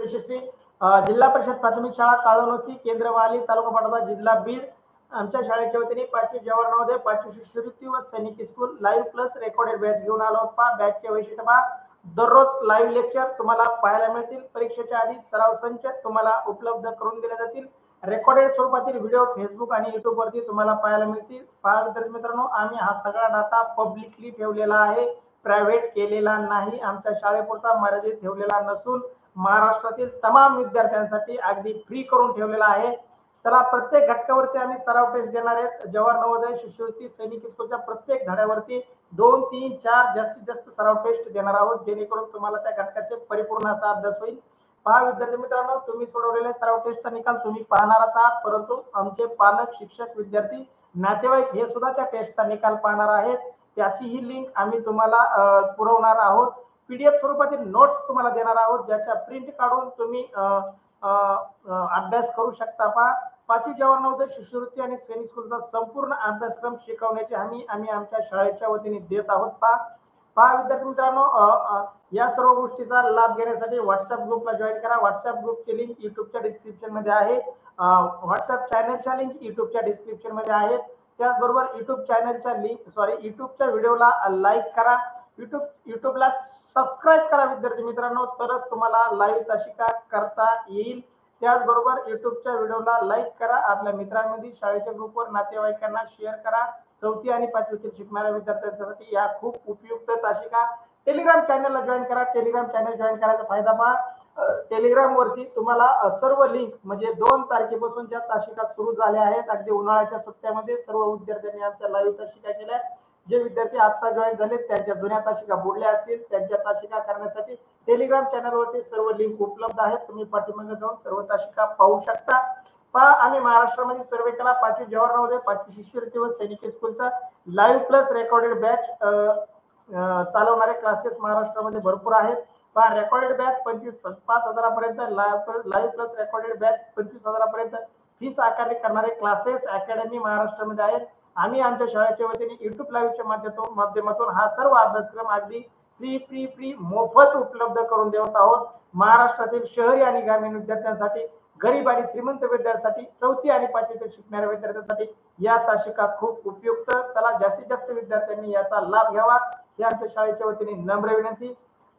यशस्वी जिल्हा परिषद प्राथमिक शाळा काळोनोसी केंद्र वाली तालुका पाटोदा जिल्हा बीड आमच्या शाळेच्या वतीने 5वी जवाहर नवोदय 5वी शिष्यवृत्ती व सैनिकी school live plus recorded batch घेऊन आलो आहोत। बॅचचे वैशिष्ट्य पहा, दररोज लाईव्ह लेक्चर तुम्हाला पाहायला मिळतील। परीक्षेच्या आधी सराव संच तुम्हाला उपलब्ध करून दिले जातील। रेकॉर्डेड स्वरूपातील व्हिडिओ फेसबुक आणि युट्यूब वरती तुम्हाला पाहायला मिळतील। पहा विद्यार्थी मित्रांनो, आम्ही हा सगळा डाटा पब्लिकली ठेवलेला आहे, प्रायव्हेट केलेला नाही, आमच्या शाळेपुरता मर्यादित ठेवलेला नसून महाराष्ट्रातील तमाम विद्यार्थ्यांसाठी अगदी फ्री करून ठेवलेला आहे। चला, प्रत्येक घटकावरती आम्ही सराव टेस्ट देणार आहेत। जवाहर नवोदय शिष्यवृत्ती सैनिकी स्कूलच्या प्रत्येक धड्यावरती 2, 3, 4 जास्तीत जास्त सराव टेस्ट देणार आहोत, जेणेकरून तुम्हाला त्या घटकाचे परिपूर्ण असा अभ्यास होईल। पहा विद्यार्थी मित्रांनो, तुम्ही सोडवलेल्या सराव टेस्टचा निकाल तुम्ही पाहणारच आहात, परंतु आमचे पालक, शिक्षक, विद्यार्थी, नातेवाईक हे सुद्धा त्या टेस्टचा निकाल पाहणार आहेत। त्याची ही लिंक आम्ही तुम्हाला पुरवणार आहोत। पीडीएफ स्वरूपातील नोट्स तुम्हाला देणार आहोत, ज्याच्या प्रिंट काढून तुम्ही अभ्यास करू शकता। पहा, 5वी जवाहर नवोदय शिष्यवृत्ती आणि सैनिक स्कूलचा संपूर्ण अभ्यासक्रम शिकवण्याची आम्ही आमच्या शाळेच्या वतीने देत आहोत। पहा विद्यार्थी मित्रांनो, या सर्व गोष्टीचा लाभ घेण्यासाठी व्हॉट्सअप ग्रुपला जॉईन करा। व्हॉट्सअप ग्रुपची लिंक युट्यूबच्या डिस्क्रिप्शन मध्ये आहे। व्हॉट्सअप चॅनलच्या लिंक युट्यूबच्या डिस्क्रिप्शन मध्ये आहे। त्याचबरोबर युट्यूबच्या व्हिडिओला लाईक करा, युट्यूबला सबस्क्राईब करा विद्यार्थी मित्रांनो, तरच तुम्हाला लाईव्ह तासिका करता येईल। त्याचबरोबर युट्यूबच्या व्हिडिओला लाईक करा, आपल्या मित्रांमध्ये शाळेच्या ग्रुपवर नातेवाईकांना शेअर करा। 4थी आणि 5वीतील शिकणाऱ्या विद्यार्थ्यांसाठी या खूप उपयुक्त तासिका। टेलिग्राम चॅनलला जॉईन करा। टेलिग्राम चॅनल जॉईन करायचा फायदा पहा, टेलिग्राम वरती तुम्हाला सर्व लिंक म्हणजे 2 तारखेपासून ज्या तासिका सुरू झाल्या आहेत, अगदी उन्हाळ्याच्या सुट्ट्यामध्ये सर्व विद्यार्थ्यांनी आमच्या लाईव्ह तासिका केल्या। जे विद्यार्थी आता जॉईन झाले त्यांच्या जुन्या तासिका बुडल्या असतील, त्यांच्या तासिका करण्यासाठी टेलिग्राम चॅनलवरती सर्व लिंक उपलब्ध आहेत, तुम्ही पाठीमागे जाऊन सर्व तासिका पाहू शकता। पहा, आम्ही महाराष्ट्रामध्ये सर्वे केला 5वी जवाहर नवोदय 5वी शिष्यवृत्ती व सैनिकी स्कूलचा लाईव्ह प्लस रेकॉर्डेड बॅच चालवणारे क्लासेस महाराष्ट्रामध्ये भरपूर आहेत। पहा, रेकॉर्डेड बॅच 5,000 पर्यंत, लाईव्ह प्लस रेकॉर्डेड बॅच 25,000 पर्यंत फीस आकारणी करणारे क्लासेस अकॅडमी महाराष्ट्रामध्ये आहेत। आम्ही आमच्या शाळेच्या वतीने युट्यूब लाईव्हच्या माध्यमातून हा सर्व अभ्यासक्रम अगदी फ्री मोफत उपलब्ध करून देत आहोत। महाराष्ट्रातील शहरी आणि ग्रामीण विद्यार्थ्यांसाठी, गरीब आणि श्रीमंत विद्यार्थ्यांसाठी, 4थी आणि 5वीतील शिकणाऱ्या विद्यार्थ्यांसाठी या तासिका खूप उपयुक्त। चला, जास्तीत जास्त विद्यार्थ्यांनी याचा लाभ घ्यावा ही आमच्या शाळेच्या वतीने नम्र विनंती।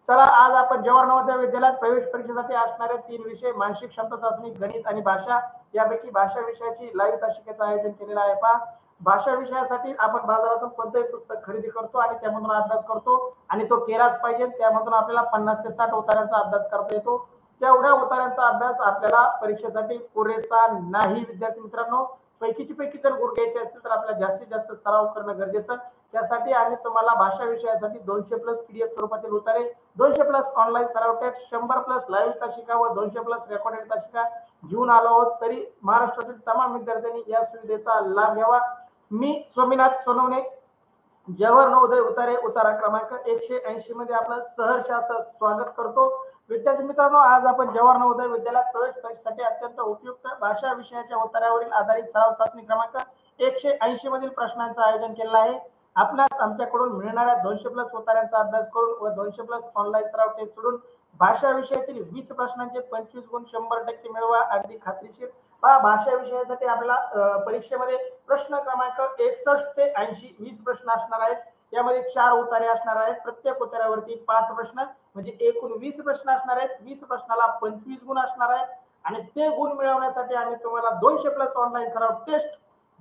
चला, आज आपण जवाहर नवोदय विद्यालयात प्रवेश परीक्षेसाठी असणारे 3 विषय मानसिक क्षमता चाचणी, गणित आणि भाषा, यापैकी भाषा विषयाची लाईव्ह तासिकेचं आयोजन केलेलं आहे। पहा, भाषा विषयासाठी आपण बाजारातून कोणतेही पुस्तक खरेदी करतो आणि त्यामधून अभ्यास करतो आणि तो केलाच पाहिजे। त्यामधून आपल्याला 50 ते 60 उतार्यांचा अभ्यास करता येतो। तेवढ्या उतार्यांचा अभ्यास आपल्याला परीक्षेसाठी पुरेसा नाही विद्यार्थी मित्रांनो। पैकी जर गुण घ्यायचे असतील तर आपल्याला जास्तीत जास्त सराव करणं गरजेचं। त्यासाठी आम्ही तुम्हाला भाषा विषयासाठी 200 प्लस पीडीएफ स्वरूपातील उतारे, 200 प्लस ऑनलाईन सराव टेस्ट, 100 प्लस लाईव्ह तासिका व 200 प्लस रेकॉर्डेड तासिका घेऊन आलो आहोत। तरी महाराष्ट्रातील तमाम विद्यार्थ्यांनी या सुविधेचा लाभ घ्यावा। मी स्वामीनाथ सोनवणे, जवाहर नवोदय उतारा क्रमांक 180 मध्ये आपलं सहर्ष असं स्वागत करतो। विद्यार्थी मित्रांनो, आज आपण जवाहर नवोदय विद्यालयात प्रवेश परीक्षेसाठी अत्यंत उपयुक्त भाषा विषयाच्या उतार्यावरील आधारित सराव चाचणी क्रमांक 180 मधील प्रश्नांचं आयोजन केलेलं आहे। आपणास आमच्याकडून मिळणाऱ्या 200 प्लस उतार्यांचा अभ्यास करून व 200 प्लस ऑनलाईन सराव टेस्ट सोडून भाषा विषयातील 20 प्रश्नांचे 25 गुण 100% मिळवा, अगदी खात्रीशीर। पहा, भाषा विषयासाठी आपल्याला परीक्षेमध्ये प्रश्न क्रमांक 61 ते 80 20 प्रश्न असणार आहेत। यामध्ये 4 उतारे असणार आहेत, प्रत्येक उतार्यावरती 5 प्रश्न म्हणजे एकूण 20 प्रश्न असणार आहेत। 20 प्रश्नाला 25 गुण असणार आहेत आणि ते गुण मिळवण्यासाठी आम्ही तुम्हाला 200 प्लस ऑनलाईन सराव टेस्ट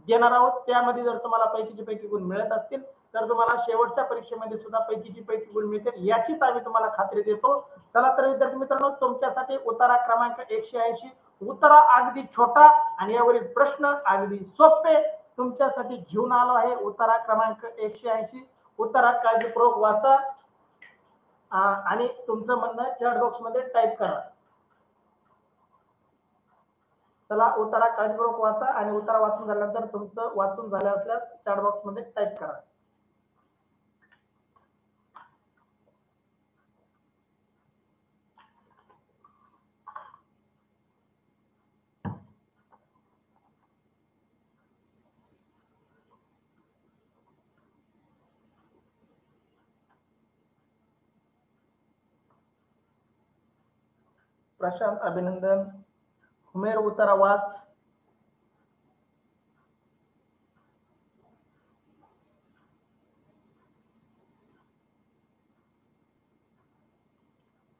देणार आहोत। त्यामध्ये जर तुम्हाला पैकी गुण मिळत असतील तर तुम्हाला शेवटच्या परीक्षेमध्ये सुद्धा पैकी गुण मिळतील, याचीच आम्ही तुम्हाला खात्री देतो। चला तर विद्यार्थी मित्रांनो, तुमच्यासाठी उतारा क्रमांक 180 उतारा अगदी छोटा आणि यावरील प्रश्न अगदी सोपे तुमच्यासाठी घेऊन आलो आहे। उतारा क्रमांक 180 उतारा काळजीपूर्वक वाचा आणि तुमचं म्हणणं चॅट बॉक्स मध्ये टाईप करा। चला, उतारा काळजीपूर्वक वाचा आणि उतारा वाचून झाल्यानंतर तुमचं वाचून झालं असल्यास चॅट बॉक्स मध्ये टाईप करा। प्रशांत अभिनंदन. उमेर उतारा वाच.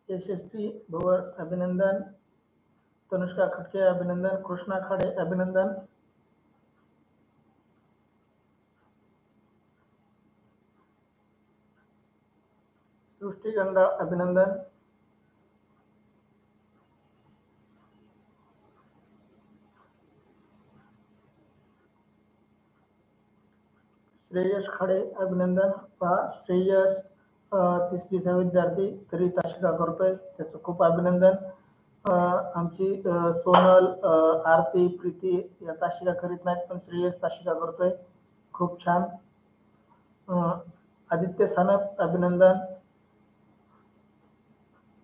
यशस्वी भवर अभिनंदन. तनुष्का खटके अभिनंदन. कृष्णा खाडे अभिनंदन. सृष्टी गंडा अभिनंदन. श्रेयस खाडे अभिनंदन. पहा श्रेयस तिसरीचा विद्यार्थी तरी ताशिका करतोय, त्याचं खूप अभिनंदन. आमची सोनल, आरती, प्रीती या ताशिका करीत नाहीत, पण श्रेयस ताशिका करतोय, खूप छान. आदित्य सानप अभिनंदन.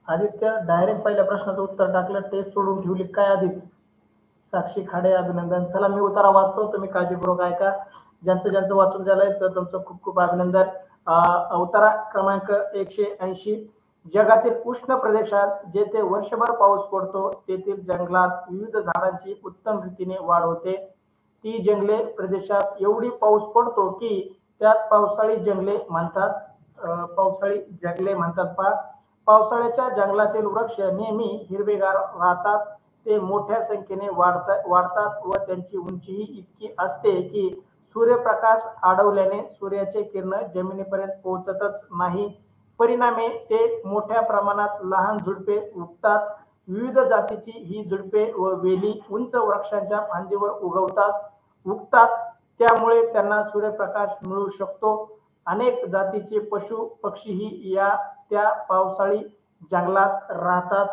आदित्य डायरेक्ट पहिल्या प्रश्नाचं उत्तर टाकलं, टेस्ट सोडून ठेवली काय आधीच. साक्षी खाडे अभिनंदन. चला मी उतारा वाचतो, तुम्ही काळजीपूर्वक ऐका. ज्यांचं वाचून झालंय तर तुमचं खूप खूप अभिनंदन. उतारा क्रमांक 180. जगातील उष्ण प्रदेशात जेथे वर्षभर पाऊस पडतो तेथील जंगलात विविध झाडांची उत्तम रीतीने वाढ होते. ती जंगले प्रदेशात एवढी पाऊस पडतो की त्यात पावसाळी जंगले म्हणतात. पावसाळी जंगले म्हणतात. पहा पावसाळ्याच्या जंगलातील वृक्ष नेहमी हिरवेगार राहतात. ते मोठ्या संख्येने वाढतात व त्यांची उंचीही इतकी असते की सूर्यप्रकाश अडवल्याने सूर्याचे किरण जमिनीपर्यंत पोहोचतच नाही. परिणामी ते मोठ्या प्रमाणात लहान झुडपे उगतात. विविध जातीची ही झुडपे व वेली उंच वृक्षांच्या फांदीवर उगतात. त्यामुळे त्यांना सूर्यप्रकाश मिळू शकतो. अनेक जातीचे पशु पक्षीही त्या पावसाळी जंगलात राहतात.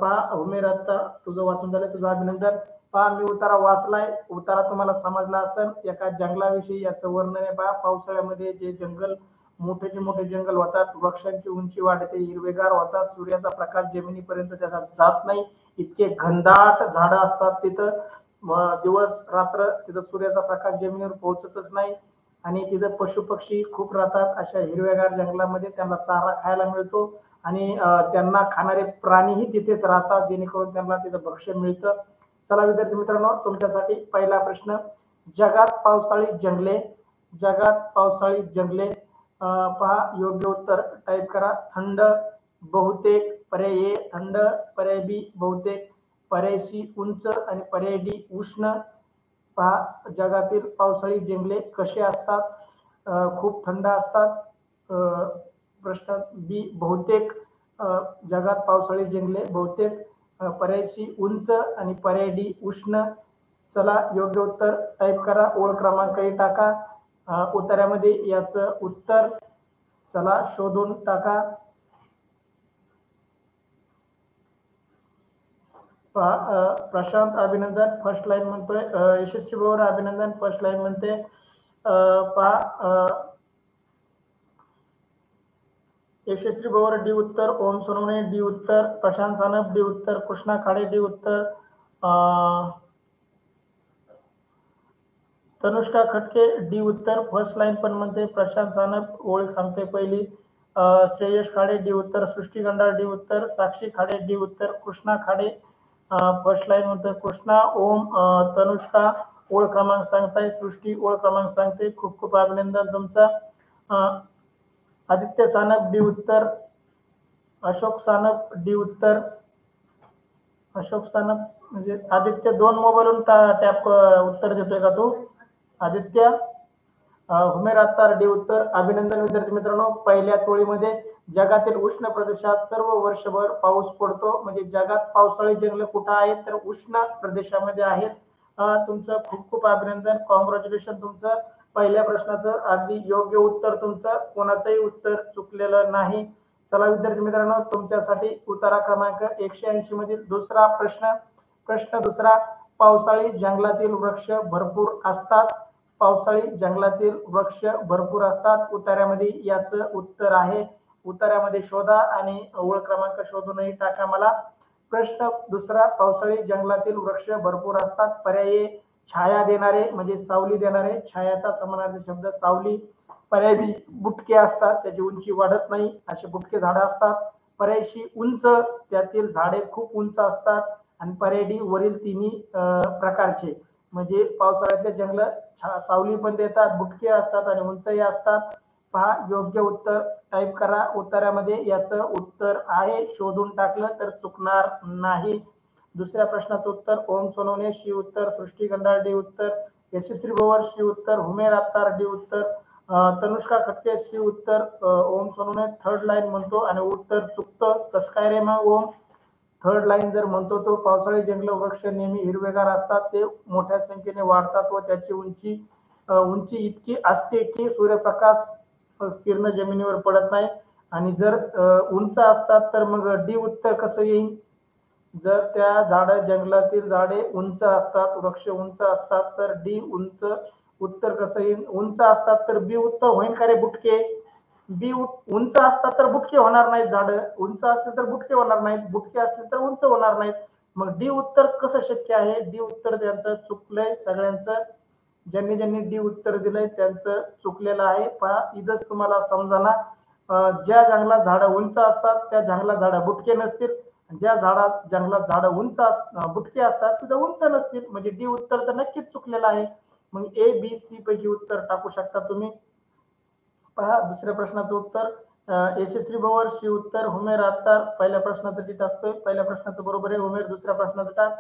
पहा उमेर, आता तुझं वाचून झालं, तुझं अभिनंदन. पहा मी उतारा वाचलाय, उतारा तुम्हाला समजला असेल. एका जंगलाविषयी याचं वर्णन आहे. पहा पावसाळ्यामध्ये जे जंगल मोठे जंगल होतात, वृक्षांची उंची वाढते, हिरवेगार होतात, सूर्याचा प्रकाश जमिनीपर्यंत त्याचा जात नाही, इतके घनदाट झाडं असतात तिथं. दिवस रात्र तिथं सूर्याचा प्रकाश जमिनीवर पोहोचतच नाही आणि तिथं पशु पक्षी खूप राहतात. अशा हिरव्यागार जंगलामध्ये त्यांना चारा खायला मिळतो आणि त्यांना खाणारे प्राणीही तिथेच राहतात, जेणेकरून त्यांना तिथं भक्ष्य मिळतं. चला विद्यार्थी मित्रांनो, तुमच्यासाठी पहिला प्रश्न. जगात पावसाळी जंगले. पहा योग्य उत्तर टाईप करा. थंड, बहुतेक, पर्याय ए थंड, पर्याय बी बहुतेक, पर्याय सी उंच आणि पर्याय डी उष्ण. पहा जगातील पावसाळी जंगले कसे असतात. खूप थंड असतात. प्रश्न बी बहुतेक, जगात पावसाळी जंगले बहुतेक, पर्याय सी उंच आणि पर्याय डी उष्ण. चला योग्य उत्तर टाईप करा, ओळ क्रमांकही टाका उत्तरामध्ये याचं उत्तर. चला शोधून टाका. प्रशांत अभिनंदन फर्स्ट लाईन म्हणतोय. यशस्वी भवर अभिनंदन फर्स्ट लाईन म्हणते. यशस्वी भवर डी उत्तर, ओम सोनवणे डी उत्तर, प्रशांत सानप डी उत्तर, कृष्णा खाडे डी उत्तर, तनुष्का खटके डी उत्तर फर्स्ट लाईन पण म्हणते. प्रशांत सानप ओळख सांगते पहिली. श्रेयस खाडे डी उत्तर, सृष्टी गंडाळ डी उत्तर, साक्षी खाडे डी उत्तर, कृष्णा खाडे फर्स्ट लाईन म्हणतोय. कृष्णा, ओम, तनुष्का ओळ क्रमांक सांगताय, सृष्टी ओळ क्रमांक सांगते. खूप खूप अभिनंदन तुमचा. आदित्य सानप डी उत्तर, अशोक सानप डी उत्तर. अशोक सानप म्हणजे आदित्य 2 मोबाईलवरून टॅप उत्तर देतोय का तू आदित्य? हुमेर अत्तार डी उत्तर. अभिनंदन विद्यार्थी मित्रांनो. पहिल्या चोळीमध्ये जगातील उष्ण प्रदेशात सर्व वर्षभर पाऊस पडतो. म्हणजे जगात पावसाळी जंगल कुठं आहेत तर उष्ण प्रदेशामध्ये आहेत. तुमचं खूप खूप अभिनंदन, कॉंग्रॅच्युलेशन. तुमचं पहिल्या प्रश्नाचं अगदी योग्य उत्तर तुमचं, कोणाचंही उत्तर चुकलेलं नाही. चला विद्यार्थी मित्रांनो, तुमच्यासाठी उतारा क्रमांक 180 मधील दुसरा प्रश्न दुसरा. पावसाळी जंगलातील वृक्ष भरपूर असतात. पावसाळी जंगलातील वृक्ष भरपूर असतात. उतार्यामध्ये याचं उत्तर आहे. उतार्यामध्ये शोधा आणि ओळ क्रमांक शोधूनही टाका मला. प्रश्न दुसरा. पावसाळी जंगलातील वृक्ष भरपूर असतात. पर्याय छाया देणारे म्हणजे सावली देणारे, छायाचा समानार्थी शब्द सावली. पर्याय बी बुटके असतात, त्याची उंची वाढत नाही, असे बुटके झाडं असतात. पर्याय शी उंच, त्यातील झाडे खूप उंच असतात. आणि पर्याय डी वरील तिन्ही प्रकारचे, म्हणजे पावसाळ्यातले जंगल सावली पण देतात, बुटके असतात आणि उंचही असतात. पहा योग्य उत्तर टाईप करा उत्तरामध्ये. याचं उत्तर आहे, शोधून टाकलं तर चुकणार नाही. दुसऱ्या प्रश्नाचं उत्तर ओम सोनवणे शी उत्तर, सृष्टी गंडाळ डी उत्तर, यशस्वी भवर शी उत्तर, हुमेर अत्तार डी उत्तर, तनुष्का खटके शी उत्तर, ओम सोनवणे थर्ड लाईन म्हणतो आणि उत्तर चुकतं. कसं काय रे मग ओम? थर्ड लाईन जर म्हणतो तो पावसाळी जंगल वृक्ष नेहमी हिरवेगार असतात, ते मोठ्या संख्येने वाढतात व त्याची उंची इतकी असते की सूर्यप्रकाश किरण जमिनीवर पडत नाही. आणि जर उंच असतात तर मग डी उत्तर कसं येईल? जर त्या जंगलातील झाडे उंच असतात, वृक्ष उंच असतात, तर डी उंच उत्तर कसं येईल? उंच असतात तर बी उत्तर होईल का रे बुटके? उंच असतात तर बुटके होणार नाहीत, झाड उंच असतील तर बुटके होणार नाहीत, बुटके असतील तर उंच होणार नाहीत. मग डी उत्तर कसं शक्य आहे? डी उत्तर त्यांचं चुकलंय सगळ्यांचं. ज्यांनी ज्यांनी डी उत्तर दिलंय त्यांचं चुकलेलं आहे. पहा इथंच तुम्हाला समजाना, ज्या जंगलात झाडं उंच असतात त्या जंगलात झाडं बुटके नसतील, ज्या जंगलात झाडं बुटके असतात तिथं उंच नसतील, म्हणजे डी उत्तर तर नक्कीच चुकलेलं आहे. मग ए बी सी पैकी उत्तर टाकू शकता तुम्ही. पहा दुसऱ्या प्रश्नाचं उत्तर यशस्वी भवर शी उत्तर, हुमेर अत्तार. पहिल्या प्रश्नाचं डी टाकतोय, पहिल्या प्रश्नाचं बरोबर आहे हुमेर. दुसऱ्या प्रश्नाचं टाक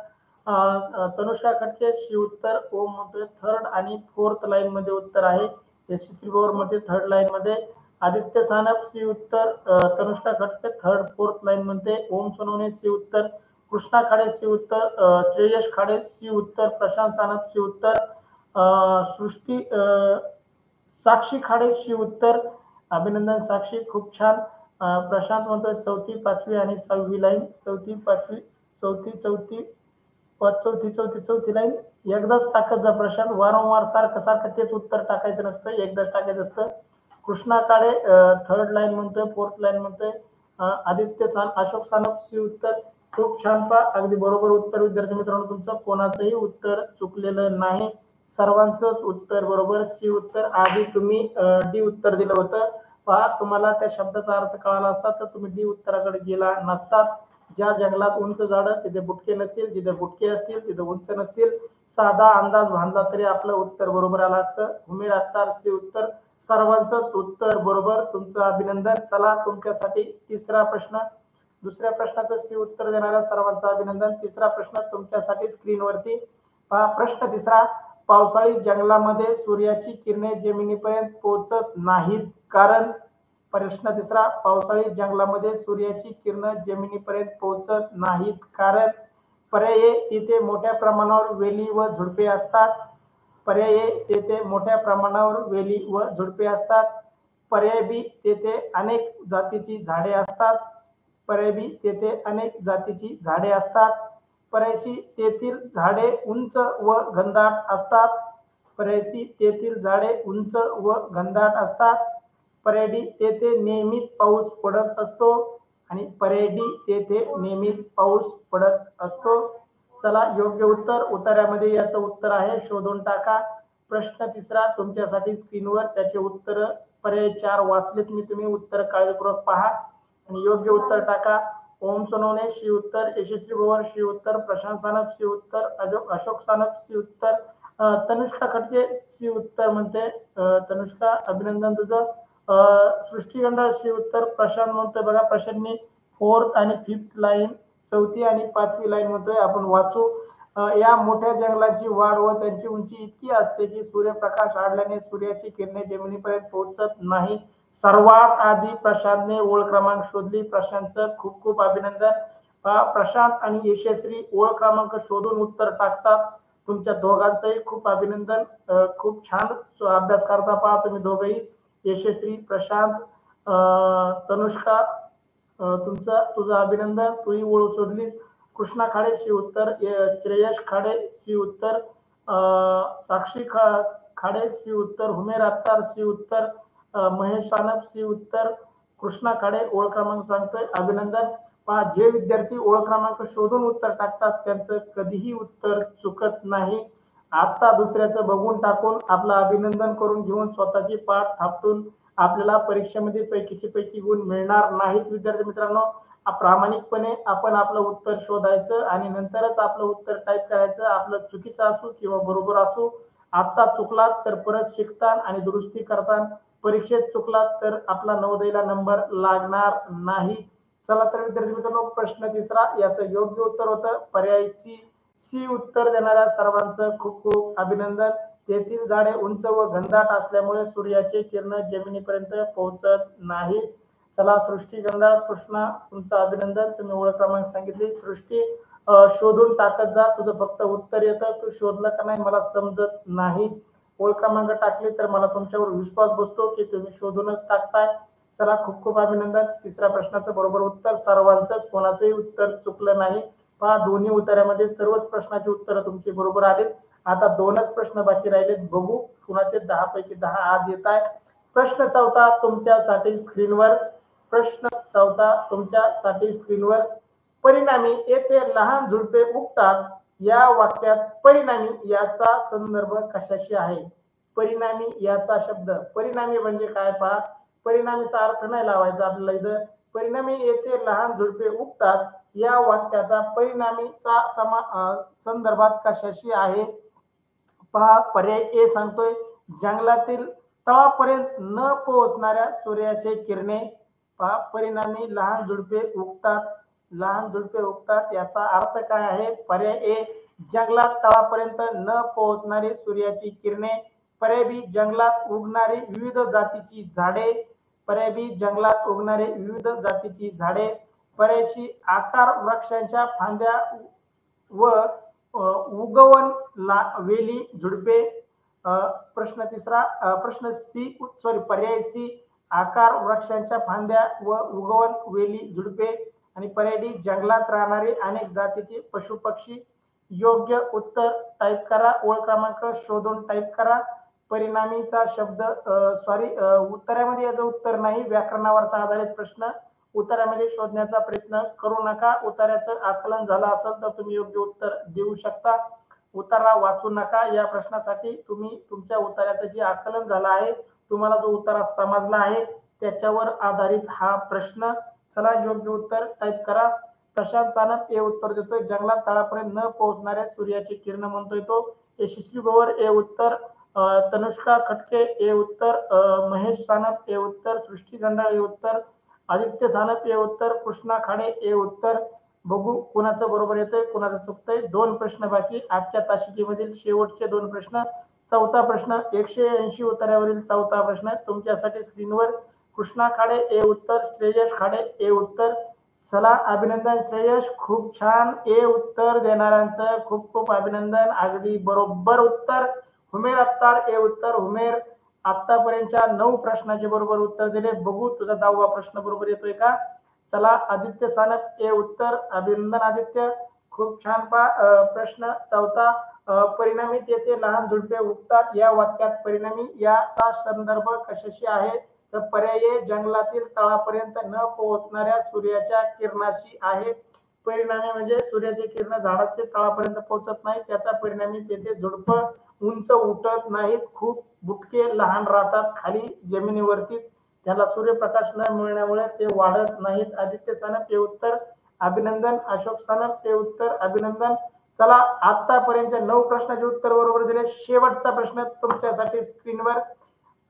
तनुष्का खटके शी उत्तर, ओम म्हणतोय थर्ड आणि फोर्थ लाईन मध्ये उत्तर आहे. यशस्वी भवर मध्ये थर्ड लाईन मध्ये, आदित्य सानप सी उत्तर, तनुष्का खटके थर्ड फोर्थ लाईन मध्ये, ओम सोनवणे सी उत्तर, कृष्णा खाडे सी उत्तर, श्रेयश खाडे सी उत्तर, प्रशांत सानप सी उत्तर, सृष्टी साक्षी खाडे शी उत्तर. अभिनंदन साक्षी, खूप छान. प्रशांत म्हणतोय चौथी, पाचवी आणि 6वी लाईन, चौथी पाचवी, चौथी लाईन एकदाच टाकत जा प्रशांत, वारंवार सारखं सारखं तेच उत्तर टाकायचं नसतं, एकदाच टाकायचं असतं. कृष्णा काळे थर्ड लाईन म्हणतोय, फोर्थ लाईन म्हणतोय. अशोक सानप सी उत्तर. खूप छान. पा अगदी बरोबर उत्तर विद्यार्थी मित्रांनो तुमचं, कोणाचंही उत्तर चुकलेलं नाही, सर्वांचंच उत्तर बरोबर. सी उत्तर. आधी तुम्ही डी उत्तर दिलं होतं. पहा तुम्हाला त्या शब्दाचा अर्थ कळाला असता तर तुम्ही डी उत्तराकडे गेला नसतात. ज्या जंगलात उंच झाडं तिथे बुटके नसतील, जिथे बुटके असतील तिथे उंच नसतील. साधा अंदाज बांधला तरी आपलं उत्तर बरोबर आलं असतं. हुमेर अत्तार सी उत्तर. सर्वांचंच उत्तर बरोबर, तुमचं अभिनंदन. चला तुमच्यासाठी तिसरा प्रश्न. दुसऱ्या प्रश्नाचं सी उत्तर देणाऱ्या सर्वांचं अभिनंदन. तिसरा प्रश्न तुमच्यासाठी स्क्रीनवरती पहा. प्रश्न तिसरा, पावसाळी जंगलामध्ये सूर्याची किरणे जमिनीपर्यंत पोहोचत नाहीत कारण. प्रश्न तिसरा, पावसाळी जंगलामध्ये सूर्याची किरण जमिनीपर्यंत पोहोचत नाहीत कारण. पर्याय ए, तिथे मोठ्या प्रमाणावर वेली व झुडपे असतात. पर्याय ए, तेथे मोठ्या प्रमाणावर वेली व झुडपे असतात. पर्याय बी, तेथे अनेक जातीची झाडे असतात. पर्याय बी, तेथे अनेक जातीची झाडे असतात. पर्याय सी, तेथील झाडे उंच व घनदाट असतात. पर्याय सी, तेथील झाडे उंच व घनदाट असतात. पर्याय डी, तेथे नेहमीच पाऊस पडत असतो. आणि पर्याय डी, तेथे नेहमीच पाऊस पडत असतो. चला योग्य उत्तर उत्तरामध्ये याचं उत्तर आहे, शोधून टाका. प्रश्न तिसरा तुमच्यासाठी स्क्रीनवर, त्याचे उत्तर पर्याय 4 वाचलेत मी, तुम्ही उत्तर काळजीपूर्वक पहा आणि योग्य उत्तर टाका. ओम सोनवणे शी उत्तर, यशस्वी भवर शी उत्तर, प्रशांत सानप शी उत्तर, अशोक सानप शी उत्तर, तनुष्का खटके शी उत्तर म्हणते. तनुष्का अभिनंदन तुझं. सृष्टी गंडाळ शी उत्तर. प्रशांत म्हणतोय बघा, प्रशांतनी फोर्थ आणि फिफ्थ लाईन, चौथी आणि 5वी लाईन म्हणतोय आपण वाचू. या मोठ्या जंगलाची वाढ व त्यांची उंची इतकी असते की सूर्यप्रकाश आढळल्याने सूर्याची किरणे जमिनीपर्यंत पोहोचत नाही. सर्वात आधी प्रशांतने ओळ क्रमांक शोधली. प्रशांतचं खूप खूप अभिनंदन. प्रशांत आणि यशस्वी ओळ क्रमांक शोधून उत्तर टाकतात. तुमच्या दोघांचंही खूप अभिनंदन. खूप छान अभ्यास करता पहा तुम्ही दोघंही, यशस्वी, प्रशांत, तनुष्का. तुझं अभिनंदन, तूही ओळ शोधलीस. कृष्णा खाडे शी उत्तर, श्रेयश खाडे शी उत्तर, साक्षी खाडे शी उत्तर, हुमेर अत्तार शी उत्तर, महेश सानप शी उत्तर, कृष्णा खाडे ओळ क्रमांक सांगतोय, अभिनंदन. पहा जे विद्यार्थी ओळ क्रमांक शोधून उत्तर टाकतात त्यांचं कधीही उत्तर चुकत नाही. आता दुसऱ्याचं बघून टाकून आपलं अभिनंदन करून घेऊन स्वतःची पाठ थापटून आपल्याला परीक्षेमध्ये पैकीचे पैकी गुण मिळणार नाहीत विद्यार्थी मित्रांनो. प्रामाणिकपणे आपण आपलं उत्तर शोधायचं आणि नंतरच आपलं उत्तर टाईप करायचं. आपलं चुकीचं असो किंवा बरोबर असो, आता चुकलात तर परत शिकता आणि दुरुस्ती करता. परीक्षेत चुकलात तर आपला नवोदयला नंबर लागणार नाही. चला तर विद्यार्थी मित्रांनो, प्रश्न तिसरा, याचं योग्य उत्तर होतं पर्याय सी. सी उत्तर देणाऱ्या सर्वांचं खूप खूप अभिनंदन. तेथील झाडे उंच व घनदाट असल्यामुळे सूर्याचे किरण जमिनीपर्यंत पोहोचत नाहीत. चला सृष्टी गंगाळ कृष्णा, तुमचं अभिनंदन, तुम्ही ओळख क्रमांक सांगितली. सृष्टी शोधून टाकत जा, तुझं फक्त उत्तर येतं, तू शोधलं का नाही मला समजत नाही. ओळख क्रमांक टाकली तर मला तुमच्यावर विश्वास बसतो की तुम्ही शोधूनच टाकताय. चला खूप खूप अभिनंदन. तिसऱ्या प्रश्नाचं बरोबर उत्तर सर्वांचंच, कोणाचंही उत्तर चुकलं नाही. पहा दोन्ही उत्तरामध्ये सर्वच प्रश्नाची उत्तरं तुमची बरोबर आलीत. आता दोनच प्रश्न बाकी राहिलेत, बघू कुणाचे 10 पैकी 10 आज येत आहे. प्रश्न चौथा तुमच्यासाठी स्क्रीनवर. प्रश्न चौथा तुमच्यासाठी स्क्रीनवर. परिणामी येथे लहान झुडपे उगतात या वाक्यात परिणामी याचा संदर्भ कशाशी आहे? परिणामी याचा शब्द, परिणामी म्हणजे काय पहा, परिणामीचा अर्थ नाही लावायचा आपल्याला इथं. परिणामी येथे लहान झुडपे उगतात या वाक्याचा परिणामीचा संदर्भात कशाशी आहे? पहा पर्याय ए सांगतोय जंगलातील तळापर्यंत न पोहोचणाऱ्या सूर्याचे किरणे. पहा परिणामी लहान झुडपे उगतात, लहान झुडपे उगतात याचा अर्थ काय आहे? पर्याय ए जंगलात तळापर्यंत न पोहोचणारी सूर्याची किरणे. पर्याय बी जंगलात उगणारी विविध जातीची झाडे. पर्याय बी जंगलात उगणारे विविध जातीची झाडे. पर्याय सी आकार वृक्षांच्या फांद्या व उगवण वेली झुडपे. प्रश्न तिसरा, प्रश्न सी सॉरी पर्याय सी आकार वृक्षांच्या फांद्या व उगवण वेली झुडपे. आणि पर्याय डी जंगलात राहणारे अनेक जातीचे पशु पक्षी. योग्य उत्तर टाईप करा, ओळ क्रमांक शोधून टाईप करा. परिणामीचा शब्द सॉरी उत्तरामध्ये याचं उत्तर नाही, व्याकरणावरचा आधारित प्रश्न, उत्तरामध्ये शोधण्याचा प्रयत्न करू नका. उत्तराचं आकलन झालं असेल तर तुम्ही योग्य उत्तर देऊ शकता. उत्तरा वाचू नका. या प्रश्नासाठी तुम्ही तुमच्या उत्तराचं जे आकलन झालं आहे, तुम्हाला जो उत्तर समजला आहे त्याच्यावर आधारित हा प्रश्न. चला योग्य उत्तर टाईप करा. प्रशांत सानप हे उत्तर देतोय जंगलात तळापर्यंत न पोहोचणाऱ्या सूर्याची किरण म्हणतोय तो. यशस्वी पवार हे उत्तर. तनुष्का खटके हे उत्तर. महेश सानप हे उत्तर. सृष्टी गंडाळ हे उत्तर. आदित्य सानप हे उत्तर. कृष्णा खाडे हे उत्तर. बघू कुणाचं बरोबर येतंय कुणाचं चुकतंय. दोन प्रश्न बाकी आजच्या तासिकेमधील शेवटचे दोन प्रश्न. चौथा प्रश्न 180 उत्तरावरील चौथा प्रश्न तुमच्यासाठी स्क्रीनवर. कृष्णा खाडे हे उत्तर. श्रेयश खाडे हे उत्तर. चला अभिनंदन श्रेयश, खूप छान. हे उत्तर देणाऱ्यांचं खूप खूप अभिनंदन, अगदी बरोबर उत्तर. हुमेर अत्तार हे उत्तर. हुमेर आतापर्यंतच्या 9 प्रश्नाचे बरोबर उत्तर दिले. बघू तुझा 10वा प्रश्न बरोबर येतोय का. चला आदित्य सानप हे उत्तर. अभिनंदन आदित्य, खूप छान. प्रश्न चौथा परिणामी तेथे लहान झुडपे उगतात या वाक्यात परिणामी याचा संदर्भ कशाशी आहे? तर पर्याय जंगलातील तळापर्यंत न पोहोचणाऱ्या सूर्याच्या किरणाशी आहे. परिणामी म्हणजे सूर्याचे किरण झाडाचे तळापर्यंत पोहोचत नाही, त्याचा परिणामी तेथे झुडप उंच उठत नाहीत, खूप बुटके लहान राहतात खाली जमिनीवरतीच, त्याला सूर्यप्रकाश न मिळण्यामुळे ते वाढत नाहीत. आदित्य सानप हे उत्तर. अभिनंदन. अशोक सानप हे उत्तर. अभिनंदन. चला आतापर्यंत 9 प्रश्नाचे उत्तर बरोबर दिले. शेवटचा प्रश्न तुमच्यासाठी स्क्रीनवर.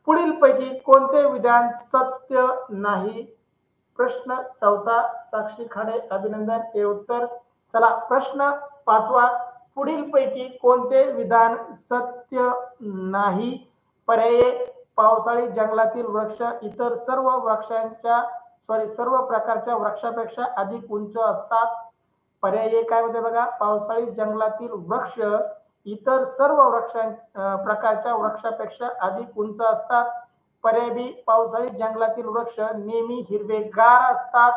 पुढील पैकी कोणते विधान सत्य नाही? प्रश्न चौथा साक्षी खाडे अभिनंदन हे उत्तर. चला प्रश्न पाचवा. पुढील पैकी कोणते विधान सत्य नाही? पर्याय पावसाळी जंगलातील वृक्ष इतर सर्व वृक्षांच्या सर्व प्रकारच्या वृक्षापेक्षा अधिक उंच असतात. पर्याय काय होते बघा, पावसाळी जंगलातील वृक्ष इतर सर्व प्रकारच्या वृक्षापेक्षा अधिक उंच असतात. पर्याय बी पावसाळी जंगलातील वृक्ष नेहमी हिरवेगार असतात.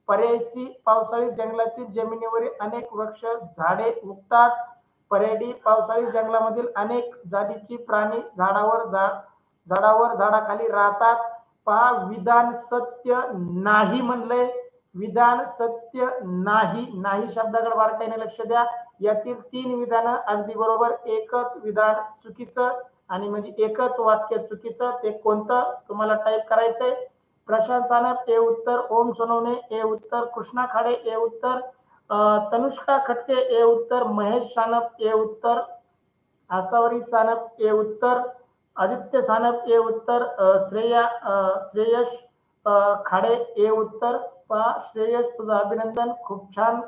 पर्याय सी पावसाळी जंगलातील जमिनीवरील अनेक वृक्ष झाडे उगतात. पर्याय डी पावसाळी जंगलामधील अनेक जातीची प्राणी झाडावर झाडाखाली राहतात. पहा विधान सत्य नाही म्हणलंय. विधान सत्य नाही. नाही शब्दाकडे बारकाईने लक्ष द्या. यातील 3 विधान अगदी बरोबर, एकच विधान चुकीचं. आणि म्हणजे एकच वाक्य चुकीचं ते कोणतं तुम्हाला टाईप करायचंय. प्रशांत सानप ए उत्तर, ओम सोनवणे ए उत्तर, कृष्णा खाडे ए उत्तर, तनुष्का खटके ए उत्तर, महेश सानप ए उत्तर, आसावरी सानप ए उत्तर, आदित्य सानप ए उत्तर, श्रेयश खाडे ए उत्तर. श्रेयस तुझं अभिनंदन, खूप छान.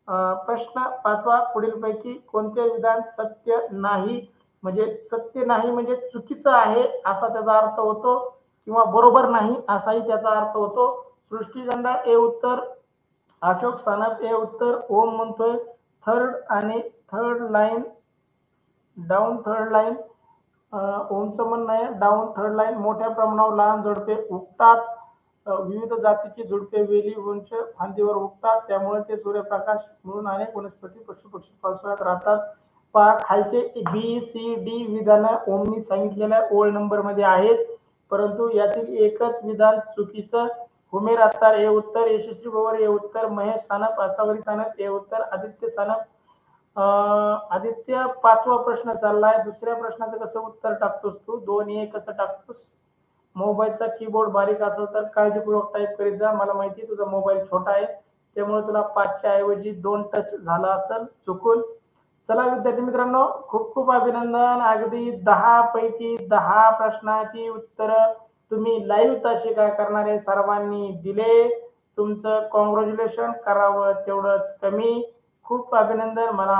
प्रश्न 5वा, पुढीलपैकी कोणते विधान सत्य नाही, म्हणजे सत्य नाही म्हणजे चुकीचं आहे असा त्याचा अर्थ होतो, किंवा बरोबर नाही असाही त्याचा अर्थ होतो. सृष्टी गंडाळ ए उत्तर, अशोक सानप ए उत्तर, ओम म्हणतोय थर्ड आणि third line down third line. ओमचं म्हणणं आहे डाऊन थर्ड लाईन, मोठ्या प्रमाणावर लहान झुडपे उगतात. विविध जातीची झुडपे वेली उंच फांदीवर उगतात, त्यामुळे ते सूर्यप्रकाश मिळून अनेक वनस्पती पशु पक्षी पावसाळ्यात राहतात. पहा खालचे बी सी डी विधानं ओमनी सांगितलेल्या ओळ नंबर मध्ये आहेत, परंतु यातील एकच विधान चुकीचं. उमेर अत्तार हे उत्तर, यशस्वी भवर हे उत्तर, महेश सानप, आसावरी सानप हे उत्तर, आदित्य सानप. आदित्य 5वा प्रश्न चाललाय. दुसऱ्या प्रश्नाचं कसं उत्तर टाकतोस तू, 2 कसं टाकतोस? मोबाईलचा कीबोर्ड बारीक असेल तर काळजीपूर्वक टाईप करीत जा. मला माहिती तुझा मोबाईल छोटा आहे, त्यामुळे तुला 5च्या ऐवजी 2 टच झाला असेल चुकून. चला विद्यार्थी मित्रांनो, खूप खूप अभिनंदन. अगदी 10 पैकी 10 प्रश्नाची उत्तर तुम्ही लाईव्ह तासिका करणारे सर्वांनी दिले. तुमचं कॉंग्रॅच्युलेशन, करावं तेवढंच कमी. खूप अभिनंदन. मला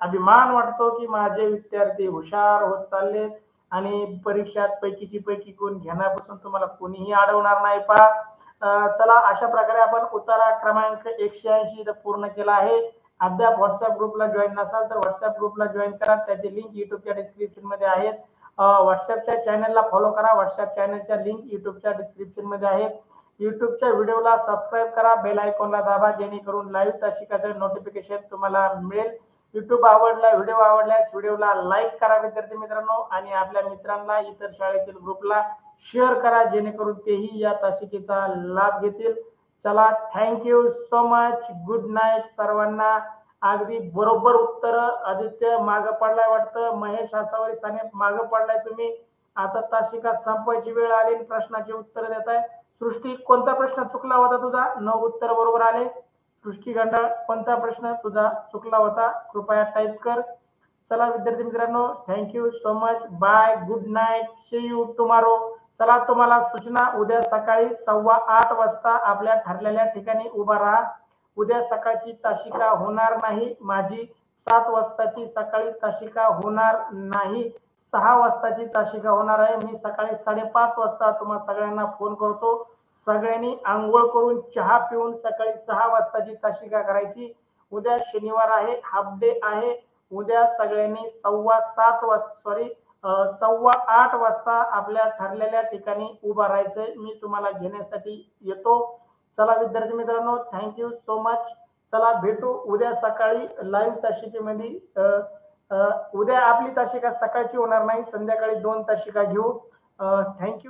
अभिमान वाटतो की माझे विद्यार्थी हुशार होत चालले आणि परीक्षात पैकीची पैकी गुण घेण्यापासून तुम्हाला कोणीही अडवणार नाही. पहा चला, अशा प्रकारे आपण उतारा क्रमांक 180 इथं पूर्ण केला आहे. अद्याप व्हॉट्सअप ग्रुपला जॉईन नसाल तर व्हॉट्सअप ग्रुपला जॉईन करा, त्याची लिंक युट्यूबच्या डिस्क्रिप्शन मध्ये आहेत. व्हॉट्सअपच्या चॅनलला फॉलो करा, व्हॉट्सअप चॅनलच्या लिंक युट्यूबच्या डिस्क्रिप्शन मध्ये आहेत. युट्यूबच्या व्हिडिओला सबस्क्राईब करा, बेल आयकॉनला दाबा, जेणेकरून लाईव्ह तासिकाचं नोटिफिकेशन तुम्हाला मिळेल. व्हिडिओ आवडल्यास व्हिडिओला लाईक करा विद्यार्थी मित्रांनो, आणि आपल्या मित्रांना इतर शाळेतील ग्रुपला शेअर करा, जेणेकरून तेही या तासिकेचा लाभ घेतील. चला, thank you so much, good night सर्वांना. अगदी बरोबर उत्तर. आदित्य मागं पडलाय वाटतं, महेश आसावरी साने मागं पडलाय तुम्ही. आता तासिका संपवायची वेळ आली, प्रश्नाची उत्तर देत आहे. सृष्टी, कोणता प्रश्न चुकला होता तुझा? 9 उत्तर बरोबर आले. सृष्टी गंडाळ, कोणता प्रश्न तुझा चुकला होता? कृपया टाईप कर. चला विद्यार्थी मित्रांनो, thank you so much, bye, good night, see you tomorrow. चला, तुम्हाला सूचना, उद्या सकाळी 8:15 वाजता आपल्या ठरलेल्या ठिकाणी उभा राहा. उद्या सकाळची तासिका होणार नाही माझी. 7 वाजताची सकाळी तासिका होणार नाही, 6 वाजताची तासिका होणार आहे. मी सकाळी 5:30 वाजता तुम्हा सगळ्यांना फोन करतो. सगळ्यांनी आंघोळ करून चहा पिऊन सकाळी 6 वाजताची तासिका करायची. उद्या शनिवार आहे, हाफ डे आहे. उद्या सगळ्यांनी 8:15 वाजता आपल्या ठरलेल्या ठिकाणी उभा राहायचंय. मी तुम्हाला घेण्यासाठी येतो. चला विद्यार्थी मित्रांनो, थँक्यू सो मच. चला, भेटू उद्या सकाळी लाईव्ह तासिकेमध्ये. उद्या आपली तासिका सकाळची होणार नाही, संध्याकाळी 2 तासिका घेऊ. थँक्यू.